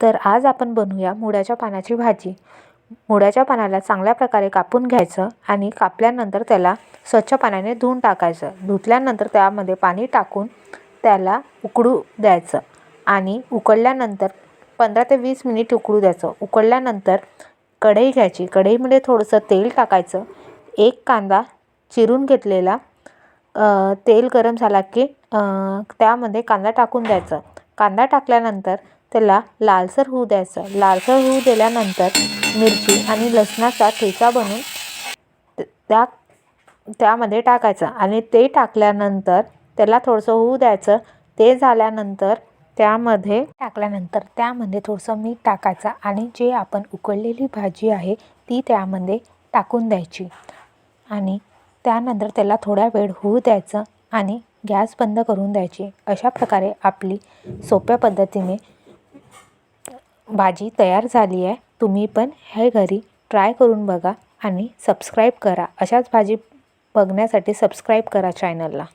तर आज आपण बनवूया मुळ्याच्या पानाची भाजी। मुळ्याच्या पानाला चांगल्या प्रकारे कापून घ्यायचं आणि कापल्यानंतर त्याला स्वच्छ पाण्याने धुवून टाकायचं। धुतल्यानंतर त्यामध्ये पाणी टाकून त्याला उकळू द्यायचं आणि उकळल्यानंतर 15 ते 20 मिनिट उकळू द्यायचं। उकळल्यानंतर कढई घ्यायची, कढईमध्ये थोडंसं तेल टाकायचं। एक कांदा चिरून घेतलेला, तेल गरम झाला की त्यामध्ये कांदा टाकून द्यायचा। कांदा टाकल्यानंतर त्याला लालसर होऊ द्यायचं। लालसर होऊ दिल्यानंतर मिरची आणि लसणाचा ठेचा बनवून त्यामध्ये टाकायचं आणि ते टाकल्यानंतर त्याला थोडंसं होऊ द्यायचं। ते झाल्यानंतर त्यामध्ये थोडंसं मीठ टाकायचं आणि जे आपण उकळलेली भाजी आहे ती त्यामध्ये टाकून द्यायची आणि त्यानंतर त्याला थोडा वेळ होऊ द्यायचं आणि गॅस बंद करून द्यायची। अशा प्रकारे आपली सोप्या पद्धतीने भाजी तयार झाली आहे। तुम्ही पण हे घरी ट्राय करून बघा आणि सबस्क्राईब करा। अशाच भाजी बघण्यासाठी सबस्क्राईब करा चॅनलला।